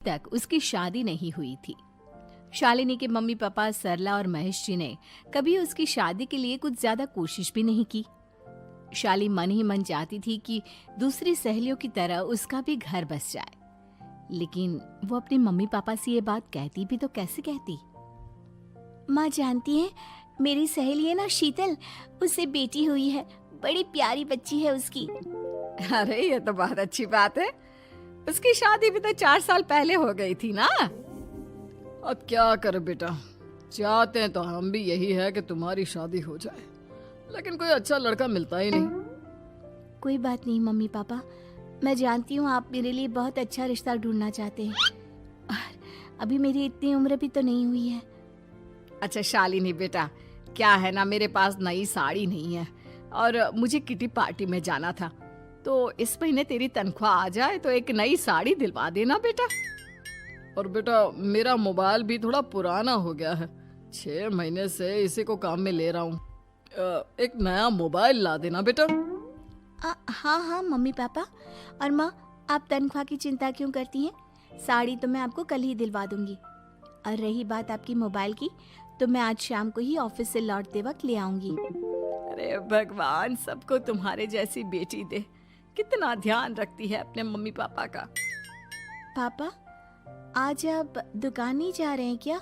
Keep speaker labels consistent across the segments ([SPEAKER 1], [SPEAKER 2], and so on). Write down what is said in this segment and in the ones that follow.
[SPEAKER 1] तक उसकी शादी नहीं हुई थी। शालिनी के मम्मी पापा सरला और महेश जी ने कभी उसकी शादी के लिए कुछ ज्यादा कोशिश भी नहीं की। शाली मन ही मन चाहती थी कि दूसरी सहेलियों की तरह उसका भी घर बस जाए, लेकिन वो अपने मम्मी पापा से ये बात कहती भी तो कैसे कहती।
[SPEAKER 2] माँ जानती है, मेरी सहेली है ना शीतल, उससे बेटी हुई है, बड़ी प्यारी बच्ची है उसकी।
[SPEAKER 1] अरे ये तो बहुत अच्छी बात है। उसकी शादी भी तो 4 साल पहले हो गई थी ना।
[SPEAKER 3] अब क्या करे बेटा, चाहते हैं तो हम भी यही है कि तुम्हारी शादी हो जाए, लेकिन कोई अच्छा लड़का मिलता ही नहीं।
[SPEAKER 2] कोई बात नहीं मम्मी पापा, मैं जानती हूँ आप मेरे लिए बहुत अच्छा रिश्ता ढूंढना चाहते हैं, और अभी मेरी इतनी उम्र भी तो नहीं हुई है।
[SPEAKER 1] अच्छा शालिनी बेटा, क्या है ना, मेरे पास नई साड़ी नहीं है और मुझे किटी पार्टी में जाना था, तो इस महीने तेरी तनख्वाह आ जाए तो एक नई साड़ी दिलवा देना बेटा।
[SPEAKER 3] और बेटा मेरा मोबाइल भी थोड़ा पुराना हो गया है, 6 महीने से इसी को काम में ले रहा हूँ। एक नया मोबाइल ला देना बेटा।
[SPEAKER 2] हाँ हाँ मम्मी पापा। और माँ, आप तनख्वाह की चिंता क्यों करती हैं? साड़ी तो मैं आपको कल ही दिलवा दूंगी। और रही बात आपकी मोबाइल की, तो मैं आज शाम को ही ऑफिस से लौटते वक्त ले आऊंगी।
[SPEAKER 1] अरे भगवान सबको तुम्हारे जैसी बेटी दे, कितना ध्यान रखती है अपने मम्मी पापा का।
[SPEAKER 2] पापा, आज आप दुकान नहीं जा रहे हैं क्या?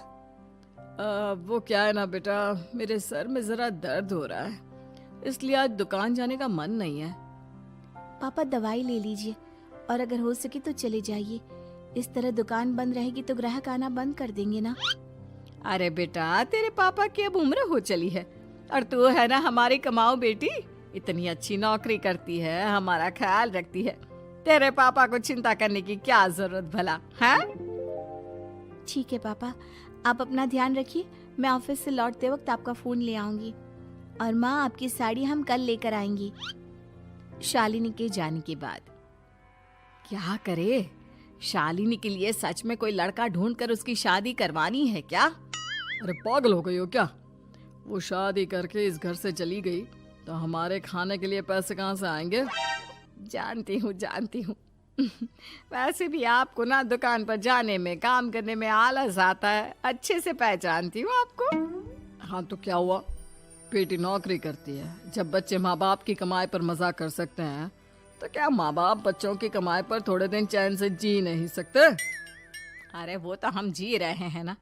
[SPEAKER 3] वो क्या है ना बेटा, मेरे सर में जरा दर्द हो रहा है, इसलिए आज दुकान जाने का मन नहीं है।
[SPEAKER 2] पापा दवाई ले लीजिए, और अगर हो सके तो चले जाइए। इस तरह दुकान बंद रहेगी तो ग्राहक आना बंद कर देंगे ना।
[SPEAKER 1] अरे बेटा, तेरे पापा की अब उम्र हो चली है और तू है ना हमारी कमाऊ बेटी, इतनी अच्छी नौकरी करती है, हमारा ख्याल रखती है, तेरे पापा को चिंता करने की क्या जरूरत भला है?
[SPEAKER 2] ठीक है पापा, आप अपना ध्यान रखिए, मैं ऑफिस से लौटते वक्त आपका फोन ले आऊंगी। और माँ, आपकी साड़ी हम कल लेकर आएंगी।
[SPEAKER 1] शालिनी के जाने के बाद क्या करे? शालिनी के लिए सच में कोई लड़का ढूंढकर उसकी शादी करवानी है क्या?
[SPEAKER 3] अरे पागल हो गई हो क्या? वो शादी करके इस घर से चली गई तो हमारे खाने के लिए पैसे कहाँ से आएंगे?
[SPEAKER 1] जानती हूँ वैसे भी आपको ना दुकान पर जाने में, काम करने में आलस आता है, अच्छे से पहचानती हूँ आपको।
[SPEAKER 3] हाँ तो क्या हुआ, बेटी नौकरी करती है, जब बच्चे माँ बाप की कमाई पर मजा कर सकते हैं तो क्या माँ बाप बच्चों की कमाई पर थोड़े दिन चैन से जी नहीं सकते?
[SPEAKER 1] अरे वो तो हम जी रहे हैं ना,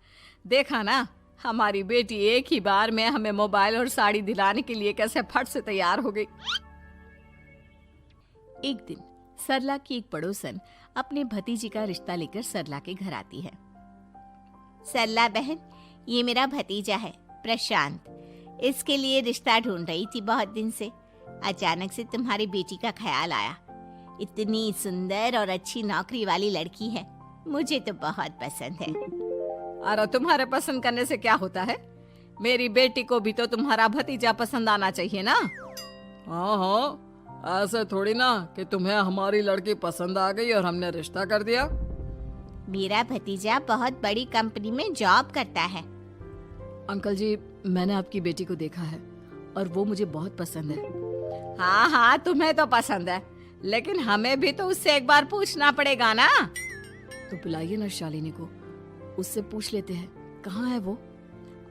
[SPEAKER 1] देखा ना हमारी बेटी एक ही बार में हमें मोबाइल और साड़ी दिलाने के लिए कैसे फट से तैयार हो गई। एक दिन सरला की एक पड़ोसन अपने भतीजी का रिश्ता लेकर सरला के घर आती है।
[SPEAKER 2] सरला बहन, ये मेरा भतीजा है प्रशांत, इसके लिए रिश्ता ढूंढ रही थी बहुत दिन से। अचानक से तुम्हारी बेटी का ख्याल आया। इतनी सुंदर और अच्छी नौकरी वाली लड़की है, मुझे तो बहुत पसंद है।
[SPEAKER 1] अरे तुम्हारे पसंद करने से क्या होता है? मेरी बेटी को भी तो तुम्हारा भतीजा पसंद आना चाहिए ना।
[SPEAKER 3] हाँ हाँ, ऐसे थोड़ी ना कि तुम्हें हमारी लड़की पसंद आ गई और हमने रिश्ता कर दिया।
[SPEAKER 2] मेरा भतीजा बहुत बड़ी कंपनी में जॉब करता है।
[SPEAKER 3] अंकल जी, मैंने आपकी बेटी को देखा है और वो मुझे बहुत पसंद है।
[SPEAKER 1] हाँ हाँ, तुम्हें तो पसंद है, लेकिन हमें भी तो उससे एक बार पूछना पड़ेगा ना।
[SPEAKER 3] तो बुलाइए ना शालिनी को, उससे पूछ लेते हैं कहाँ है वो।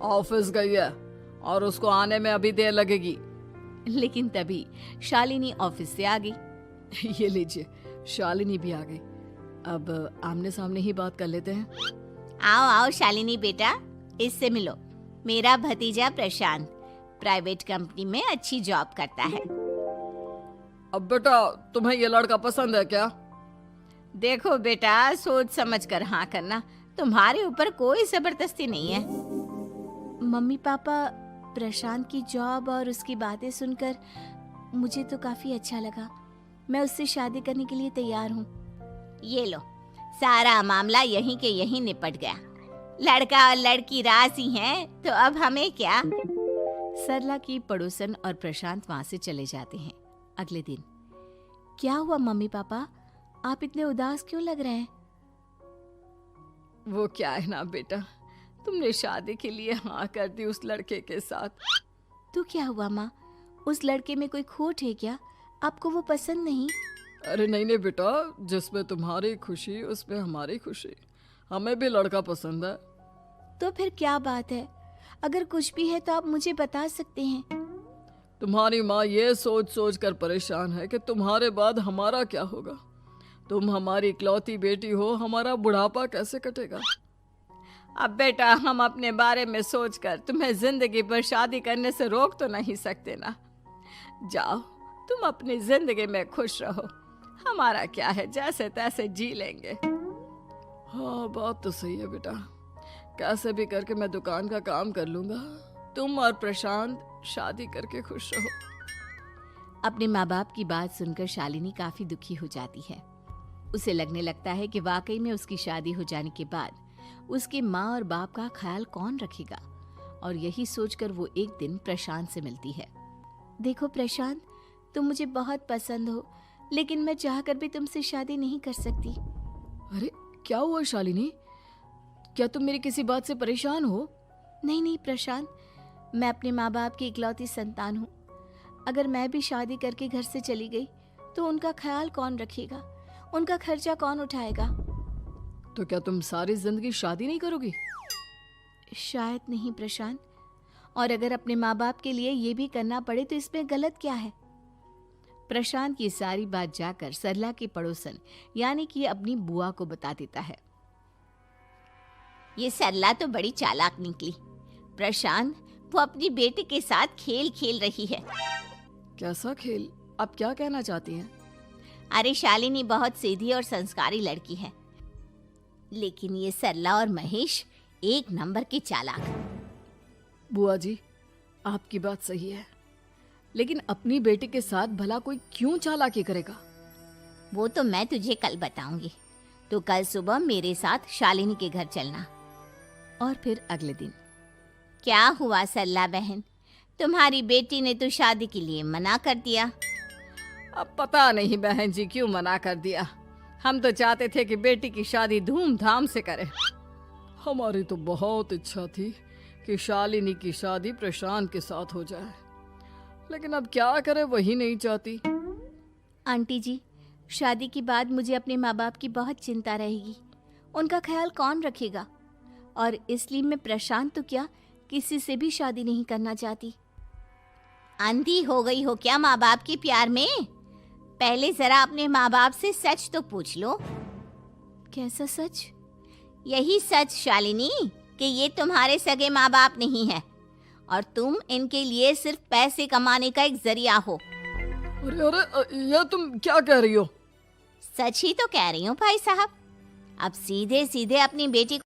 [SPEAKER 3] ऑफिस गई है और उसको आने में अभी देर लगेगी।
[SPEAKER 1] लेकिन तभी शालिनी ऑफिस से आ गई।
[SPEAKER 3] ये लीजिए, शालिनी भी आ गई। अब आमने सामने ही बात कर लेते हैं।
[SPEAKER 2] आओ आओ शालिनी बेटा, इससे मिलो। मेरा भतीजा प्रशांत प्राइवेट कंपनी में अच्छी जॉब करता है।
[SPEAKER 3] अब बेटा, तुम्हें ये लड़का पसंद है क्या?
[SPEAKER 1] देखो बेटा, सोच समझ कर हाँ करना, तुम्हारे ऊपर कोई जबरदस्ती नहीं है।
[SPEAKER 2] मम्मी पापा, प्रशांत की जॉब और उसकी बातें सुनकर मुझे तो काफी अच्छा लगा। मैं उससे शादी करने के लिए तैयार हूँ। ये लो, सारा मामला यहीं के यहीं निपट गया। लड़का और लड़की राजी हैं, तो अब हमें क्या।
[SPEAKER 1] सरला की पड़ोसन और प्रशांत वहां से चले जाते हैं। अगले दिन,
[SPEAKER 2] क्या हुआ मम्मी पापा, आप इतने उदास क्यों लग रहे हैं?
[SPEAKER 3] वो क्या है ना बेटा, तुमने शादी के लिए हाँ कर दी उस लड़के के साथ।
[SPEAKER 2] तो क्या हुआ माँ, उस लड़के में कोई खोट है क्या? आपको वो पसंद नहीं?
[SPEAKER 3] अरे नहीं नहीं बेटा, जिसमें तुम्हारी खुशी उसमें हमारी खुशी। हमें भी लड़का पसंद है।
[SPEAKER 2] तो फिर क्या बात है? अगर कुछ भी है तो आप मुझे बता सकते हैं।
[SPEAKER 3] तुम्हारी माँ ये सोच सोच कर परेशान है कि तुम्हारे बाद हमारा क्या होगा। तुम हमारी इकलौती बेटी हो, हमारा बुढ़ापा कैसे कटेगा।
[SPEAKER 1] अब बेटा, हम अपने बारे में सोचकर तुम्हें जिंदगी भर शादी करने से रोक तो नहीं सकते ना। जाओ, तुम अपनी जिंदगी में खुश रहो, हमारा क्या है, जैसे तैसे जी लेंगे।
[SPEAKER 3] हाँ, बात तो सही है बेटा। कैसे भी करके मैं दुकान का काम कर लूंगा। तुम और प्रशांत शादी करके खुश रहो।
[SPEAKER 1] अपने माँ बाप की बात सुनकर शालिनी काफी दुखी हो जाती है। उसे लगने लगता है कि वाकई में उसकी शादी हो जाने के बाद उसके माँ और बाप का ख्याल कौन रखेगा। और यही सोचकर वो एक दिन प्रशांत से मिलती है।
[SPEAKER 2] देखो प्रशांत, तुम मुझे बहुत पसंद हो, लेकिन मैं चाहकर भी तुमसे शादी नहीं कर सकती।
[SPEAKER 3] अरे क्या हुआ शालिनी? क्या तुम मेरी किसी बात से परेशान हो?
[SPEAKER 2] नहीं नहीं प्रशांत, मैं अपने माँ बाप की इकलौती संतान हूँ। अगर मैं भी शादी करके घर से चली गई तो उनका ख्याल कौन रखेगा, उनका खर्चा कौन उठाएगा?
[SPEAKER 3] तो क्या तुम सारी जिंदगी शादी नहीं करोगी?
[SPEAKER 2] शायद नहीं प्रशांत, और अगर अपने माँ बाप के लिए ये भी करना पड़े तो इसमें गलत क्या है?
[SPEAKER 1] प्रशांत ये सारी बात जाकर सरला के पड़ोसन यानी कि अपनी बुआ को बता देता है।
[SPEAKER 2] ये सरला तो बड़ी चालाक निकली। प्रशांत, वो अपनी बेटी के साथ खेल खेल रही है।
[SPEAKER 3] कैसा खेल? आप क्या कहना चाहती हैं?
[SPEAKER 2] अरे शालिनी बहुत सीधी और संस्कारी लड़की है, लेकिन ये सरला और महेश एक नंबर के चालाक।
[SPEAKER 3] बुआ जी, आपकी बात सही है, लेकिन अपनी बेटी के साथ भला कोई क्यों चालाकी करेगा?
[SPEAKER 2] वो तो मैं तुझे कल बताऊंगी। तो कल सुबह मेरे साथ शालिनी के घर चलना।
[SPEAKER 1] और फिर अगले दिन।
[SPEAKER 2] क्या हुआ सरला बहन, तुम्हारी बेटी ने तो शादी के लिए मना कर दिया।
[SPEAKER 3] अब पता नहीं बहन जी क्यों मना कर दिया। हम तो चाहते थे कि बेटी की शादी धूमधाम से करें। हमारी तो बहुत इच्छा थी कि शालिनी की शादी प्रशांत के साथ हो जाए, लेकिन अब क्या करे, वही नहीं चाहती।
[SPEAKER 2] आंटी जी, शादी के बाद मुझे अपने माँ बाप की बहुत चिंता रहेगी। उनका ख्याल कौन रखेगा? और इसलिए मैं प्रशांत तो क्या, किसी से भी शादी नहीं करना चाहती। अंधी हो गई हो क्या माँ बाप के प्यार में? पहले जरा अपने माँ बाप से सच तो पूछ लो। कैसा सच? यही सच शालिनी, कि ये तुम्हारे सगे माँ बाप नहीं है और तुम इनके लिए सिर्फ पैसे कमाने का एक जरिया हो।
[SPEAKER 3] अरे अरे, ये तुम क्या कह रही हो?
[SPEAKER 2] सच ही तो कह रही हूँ भाई साहब। अब सीधे सीधे अपनी बेटी